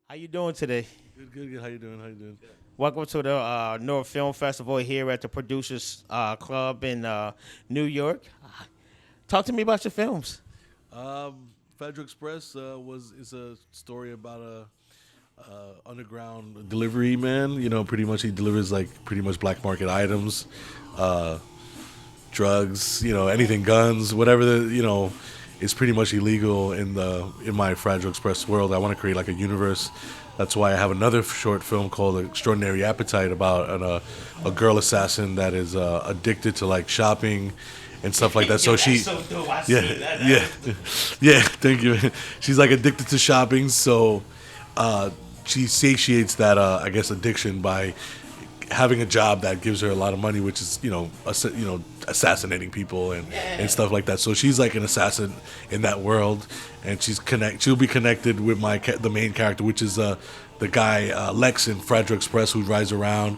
How you doing today? Good, good, good. How you doing? How you doing? Welcome to the North Film Festival here at the Producers Club in New York. Talk to me about your films. Federal Express was is a story about a underground delivery man. Pretty much he delivers like pretty much black market items, uh, drugs. Anything, guns, whatever is pretty much illegal in my Fragile Express world. I want to create like a universe. That's why I have another short film called Extraordinary Appetite about a girl assassin that is addicted to like shopping and stuff like that. So Yo, she, that's so dope. I yeah, seen that. yeah, yeah. Thank you. She's like addicted to shopping, so she satiates that I guess addiction by having a job that gives her a lot of money, which is assassinating people and stuff like that. So she's like an assassin in that world, and she'll be connected with the main character, which is the guy Lex in Fragile Express, who rides around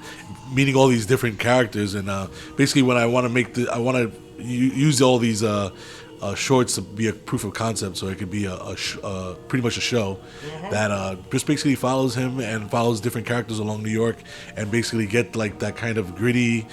meeting all these different characters. And basically, when I want to use all these shorts to be a proof of concept, so it could be pretty much a show that just basically follows him and follows different characters along New York, and basically get like that kind of gritty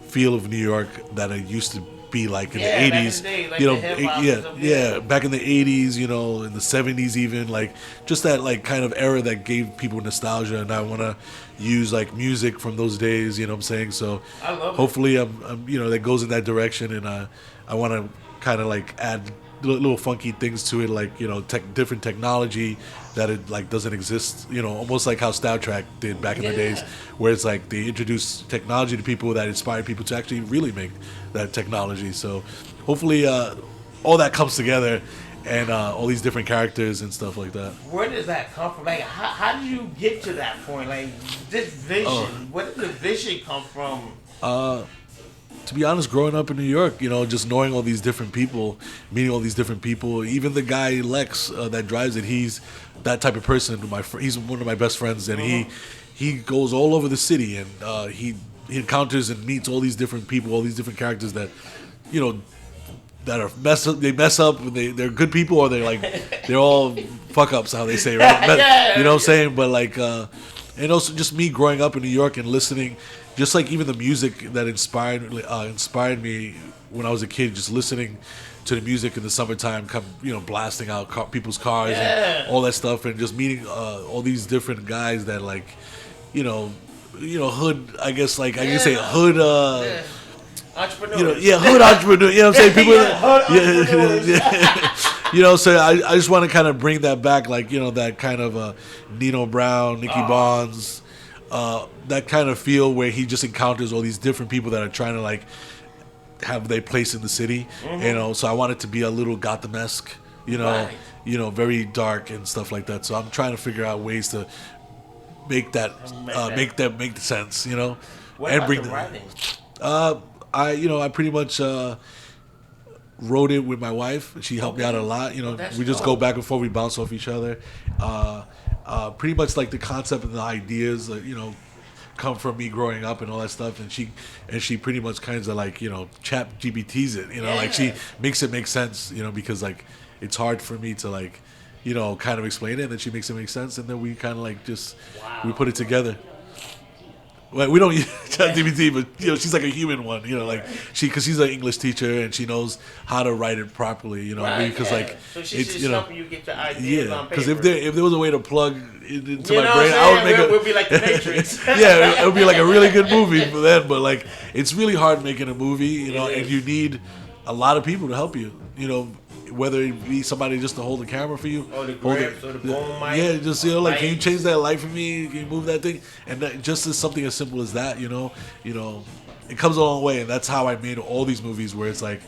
feel of New York that it used to be like in the Yeah, back in '80s. the day, like You the know, hip-hop and yeah, stuff, yeah, back in the '80s, in the '70s, even like just that like kind of era that gave people nostalgia, and I want to use like music from those days. You know what I'm saying? So I love it. hopefully, that goes in that direction, and I want to kind of like add little funky things to it, like different technology that it like doesn't exist. Almost like how Star Trek did back in the days, where it's like they introduced technology to people that inspired people to actually really make that technology. So hopefully, all that comes together, and all these different characters and stuff like that. Where does that come from? Like, how did you get to that point? Like, this vision. Where did the vision come from? To be honest, growing up in New York, just knowing all these different people, meeting all these different people, even the guy Lex that drives it, he's that type of person. He's one of my best friends, and he goes all over the city, and he encounters and meets all these different people, all these different characters that, you know, that are mess up. They mess up. They're good people, or they're all fuck ups, how they say, right? You know what I'm saying? But like, and also just me growing up in New York and listening, just like even the music that inspired me when I was a kid, just listening to the music in the summertime, come blasting out people's cars and all that stuff, and just meeting all these different guys that like, hood. I guess like I can say hood. Entrepreneur. Hood entrepreneur. You know what I'm saying? People, Hood entrepreneurs. So I just want to kind of bring that back, like that kind of Nino Brown, Nicky Bonds, that kind of feel where he just encounters all these different people that are trying to like have their place in the city. So I want it to be a little Gotham-esque, Right. very dark and stuff like that. So I'm trying to figure out ways to make that make sense, What and about bring the writing? I pretty much wrote it with my wife. She helped me out a lot. That's We just dope. go back and forth. We bounce off each other. Pretty much like the concept and the ideas, come from me growing up and all that stuff. And she pretty much kind of like chat GBTs it. Like she makes it make sense. Because like it's hard for me to like kind of explain it, and then she makes it make sense, and then we kind of like just we put it together. Well, we don't use ChatGPT, but she's like a human one. Like because she's an English teacher and she knows how to write it properly. Right, Because like so she's just helping you get your ideas on paper. because if there was a way to plug it into You my know brain, what I I'm would make saying? a We'll be like the Matrix. yeah, it would be like a really good movie for that. But like it's really hard making a movie, and you need a lot of people to help you. Whether it be somebody just to hold the camera for you, Or the hold grips, or the boom mic. yeah, just like, can you Lights. change that light for me? Can you move that thing? And that, just as something as simple as that, it comes a long way. And that's how I made all these movies, where it's like,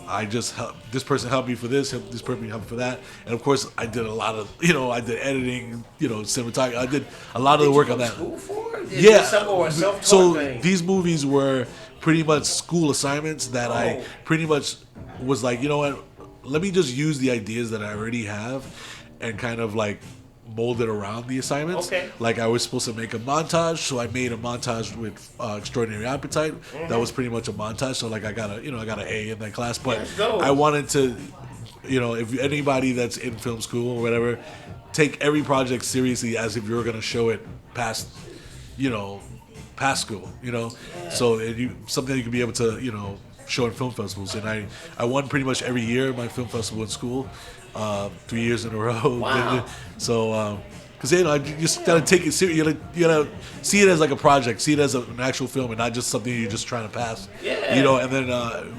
I just help this person helped me for this person helped me for that, and of course I did a lot of I did editing, cinematography. I did a lot of the work on that. School for it? Is Yeah. it some or a self-taught So thing? these movies were pretty much school assignments that I Oh. pretty much was like, you know what? Let me just use the ideas that I already have and kind of like mold it around the assignments. Okay. Like I was supposed to make a montage, so I made a montage with Extraordinary Appetite. That was pretty much a montage. So like I got an A in that class, but Let's go. I wanted to, if anybody that's in film school or whatever, take every project seriously as if you were going to show it past, you know, past school, you know. So something that you can be able to, you know, show in film festivals. And I won pretty much every year my film festival in school, 3 years in a row. Wow. So, because you know, you just gotta take it serious. You gotta see it as like a project, see it as an actual film, and not just something you're just trying to pass. Yeah. You know, and then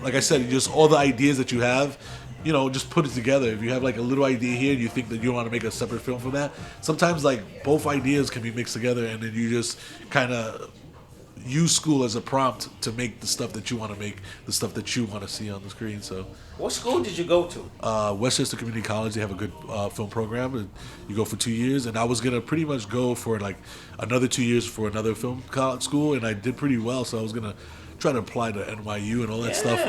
like I said, just all the ideas that you have, you know, just put it together. If you have like a little idea here, and you think that you want to make a separate film from that, sometimes like both ideas can be mixed together, and then you just kind of use school as a prompt to make the stuff that you want to make, the stuff that you want to see on the screen. So, what school did you go to? Westchester Community College. They have a good film program. And you go for 2 years, and I was gonna pretty much go for like another 2 years for another film college school, and I did pretty well. So I was gonna try to apply to NYU and all that stuff.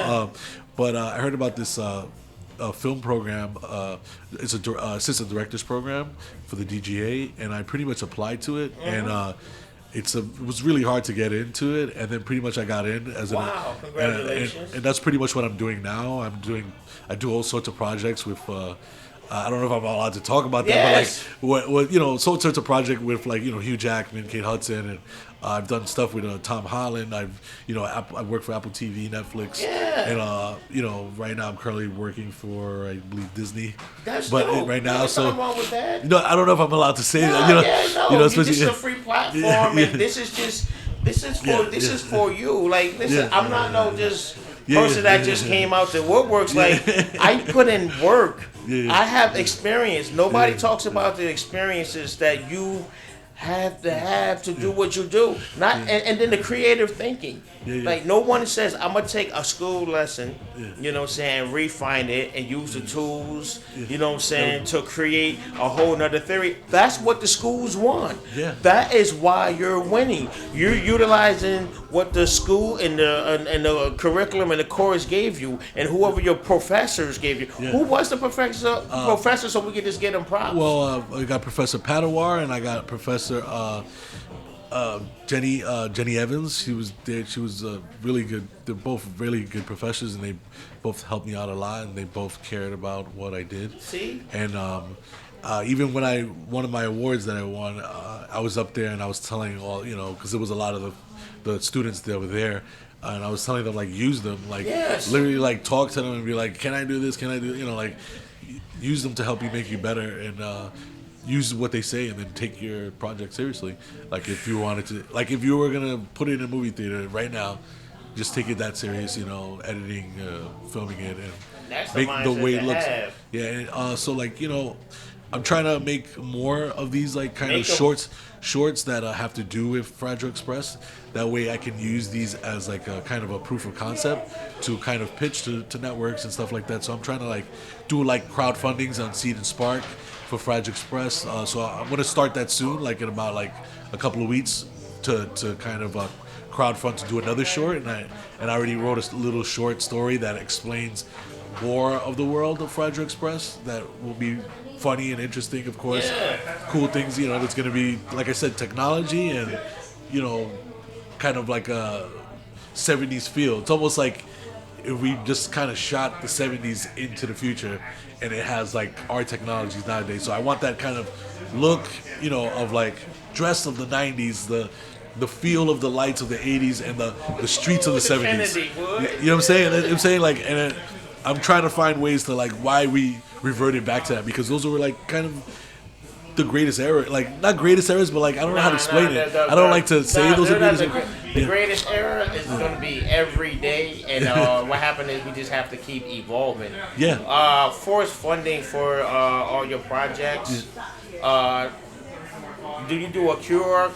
But I heard about this film program. It's a assistant directors program for the DGA, and I pretty much applied to it, and it was really hard to get into it, and then pretty much I got in as Wow, congratulations. and that's pretty much what I'm doing now. I do all sorts of projects with I don't know if I'm allowed to talk about that, Yes. but like what you know, all sorts of projects with like, you know, Hugh Jackman, Kate Hudson, and I've done stuff with Tom Holland. I work for Apple TV, Netflix, and you know, right now I'm currently working for, I believe, Disney. That's but dope. right now, There's so nothing wrong with that. you know, I don't know if I'm allowed to say that. You know, This is a free platform, and this is for you. Like, listen, I'm not no just person that just came out to woodworks. Like, I put in work. I have experience. Nobody talks about the experiences that you have to do what you do. Not and then the creative thinking. Like, no one says I'm gonna take a school lesson, you know what I'm saying, refine it and use the tools, you know what I'm saying, to create a whole nother theory. That's what the schools want. That is why you're winning. You're utilizing what the school and the curriculum and the course gave you, and whoever your professors gave you. Who was the professor so we could just get them props? Well, I got Professor Padawar, and I got Professor Jenny Evans. She was there. She was really good. They're both really good professors, and they both helped me out a lot, and they both cared about what I did. See? And even when one of my awards that I won, I was up there and I was telling all, you know, because there was a lot of the students that were there, and I was telling them, like, use them, like, literally, like, talk to them and be like, can I do this? Can I do, you know, like, use them to help you make you better, and use what they say, and then take your project seriously. Like, if you wanted to, like, if you were gonna put it in a movie theater right now, just take it that serious, you know, editing, filming it, and that's make the way it looks. have. Yeah, and so, like, you know, I'm trying to make more of these, like, kind of shorts that have to do with Fragile Express. That way I can use these as like a kind of a proof of concept to kind of pitch to networks and stuff like that. So I'm trying to like do like crowdfundings on Seed and Spark for Fragile Express. So I'm going to start that soon, like in about like a couple of weeks, to kind of crowdfund to do another short. And I already wrote a little short story that explains more of the world of Fragile Express that will be funny and interesting, of course. Cool things, you know, it's going to be, like I said, technology and, you know, kind of like a 70s feel. It's almost like if we just kind of shot the 70s into the future, and it has like our technologies nowadays. So I want that kind of look, you know, of like dress of the 90s, the feel of the lights of the 80s, and the streets of the 70s. You know what I'm saying? I'm saying, like, and I'm trying to find ways to, like, why we reverted back to that, because those were like kind of the greatest era, like, not greatest eras, but like, I don't know how to explain it. I don't like to say those are greatest. The greatest era is going to be every day, and what happened is we just have to keep evolving. Force funding for all your projects. Do you do a QR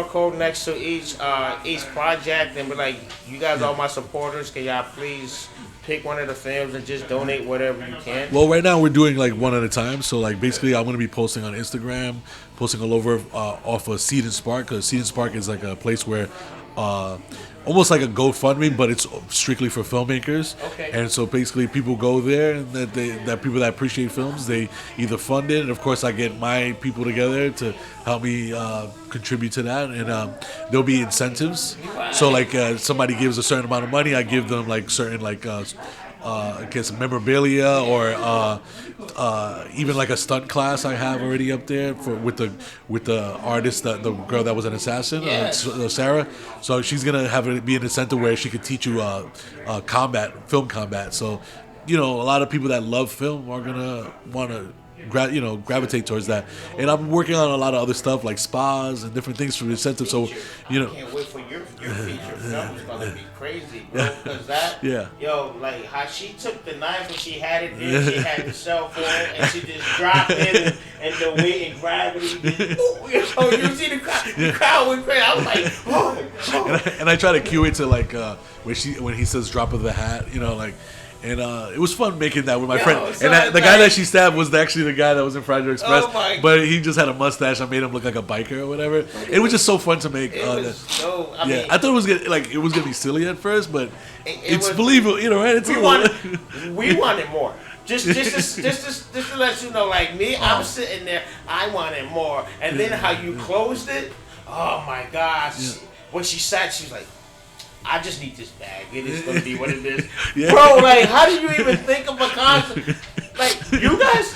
code next to each project, and be like, you guys are my supporters, can y'all please pick one of the films and just donate whatever you can? Well, right now we're doing like one at a time. So like basically I'm going to be posting on Instagram, posting all over off of Seed and Spark, because Seed and Spark is like a place where almost like a GoFundMe, but it's strictly for filmmakers. Okay. And so basically people go there, and that people that appreciate films, they either fund it, and of course I get my people together to help me contribute to that, and there'll be incentives. So like somebody gives a certain amount of money, I give them like certain like I guess memorabilia or even like a stunt class I have already up there with the artist, the girl that was an assassin, Sarah. So she's gonna have it be in a center where she could teach you film combat. So a lot of people that love film are gonna want to gravitate towards that. And I'm working on a lot of other stuff like spas and different things for the incentive. So I can't wait for your feature film. It's gonna be crazy, bro. Because like how she took the knife and she had it there, she had the cell phone, and she just dropped it, and the weight and gravity. You see the crowd went crazy. I was like, oh. And I try to cue it to like when he says drop of the hat, And it was fun making that with my friend. And the guy that she stabbed was actually the guy that was in Fragile Express. But he just had a mustache. I made him look like a biker or whatever. It was just so fun to make. I thought it was gonna be silly at first, but it's believable. Right? We wanted more. Just to let you know, like me, I'm sitting there. I wanted more, and then how you closed it. Oh my gosh! Yeah. When she sat, she was like, I just need this bag. It is going to be what it is. Bro, like, how do you even think of a concept? Like, you guys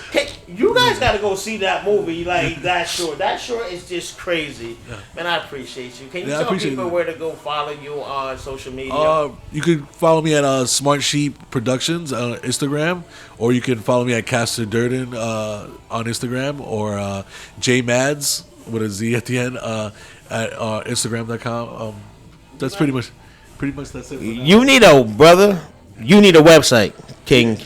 got to go see that movie, like, that short. That short is just crazy. Man, I appreciate you. Can you tell people where to go follow you on social media? You can follow me at Smart Sheep Productions on Instagram, or you can follow me at Caster Durden on Instagram, or JMads with a Z at the end at Instagram.com. That's pretty much that's it. You need a website, King.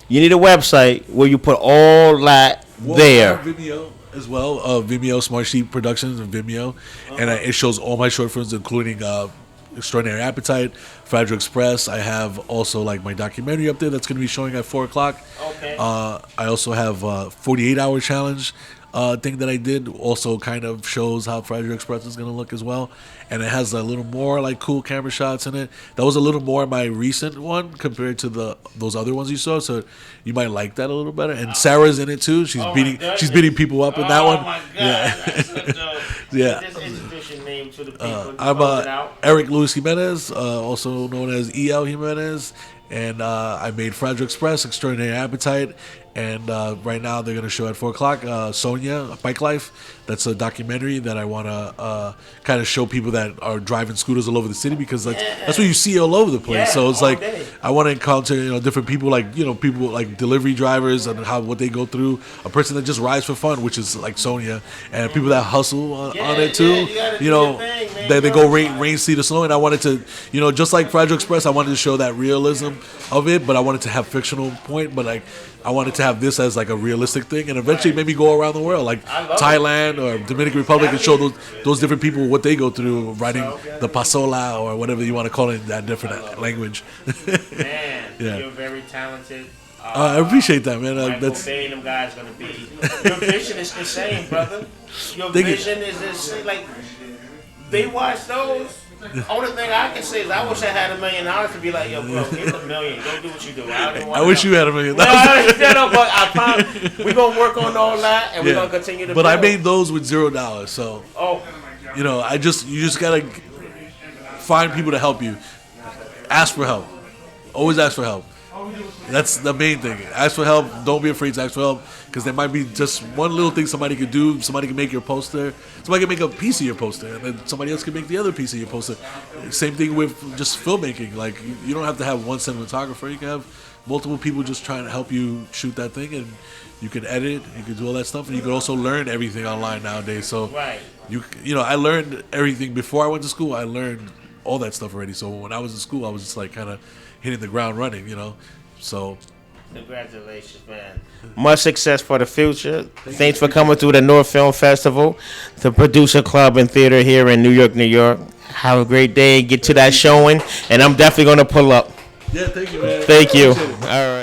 You need a website where you put all that there. Vimeo as well. Vimeo, Smart Sheep Productions, and Vimeo, and it shows all my short films, including Extraordinary Appetite, Fragile Express. I have also like my documentary up there that's going to be showing at 4:00. Okay. I also have a 48-hour challenge thing that I did. Also kind of shows how Fragile Express is going to look as well. And it has a little more like cool camera shots in it. That was a little more my recent one compared to those other ones you saw. So you might like that a little better. And Sarah's in it too. She's beating people up in that one. Oh my God, that's so dope. Yeah. Just introduce your name to the people. I'm Eric Louis Jimenez, also known as E.L. Jimenez. And I made Fragile Express, Extraordinary Appetite, and right now they're going to show at 4:00. Sonia, Bike Life. That's a documentary that I want to kind of show people that are driving scooters all over the city, because that's what you see all over the place. Yeah, so it's like day. I want to encounter different people, like people like delivery drivers and what they go through. A person that just rides for fun, which is like Sonia, and people that hustle on it too. They go rain, sleet, or snow. And I wanted to, just like Fragile Express, I wanted to show that realism of it, but I wanted to have fictional point, but like I wanted to have this as like a realistic thing, and eventually maybe go around the world, like Thailand or Dominican Republic, and show those different people what they go through riding the pasola or whatever you want to call it in that different language. Man, you're very talented. I appreciate that, man. That's them guys gonna be. Your vision is insane, brother. Your vision is insane. Like they watch those. Only thing I can say is I wish I had $1 million to be like, yo, bro, get $1 million. Go do what you do. I wish you had $1 million. But I promise we're gonna work on all that, and we're gonna continue to. But build. I made those with $0, so you just gotta find people to help you. Ask for help. Always ask for help. That's the main thing. Ask for help. Don't be afraid to ask for help, because there might be just one little thing somebody could do. Somebody can make your poster. Somebody can make a piece of your poster, and then somebody else can make the other piece of your poster. Same thing with just filmmaking. Like you don't have to have one cinematographer. You can have multiple people just trying to help you shoot that thing, and you can edit. You can do all that stuff, and you can also learn everything online nowadays. So I learned everything before I went to school. I learned all that stuff already. So when I was in school, I was just like kind of hitting the ground running, So, congratulations, man. Much success for the future. Thanks for coming through the North Film Festival, the Producer Club and Theater here in New York, New York. Have a great day. Get to that showing, and I'm definitely going to pull up. Yeah, thank you, man. Thank you. All right.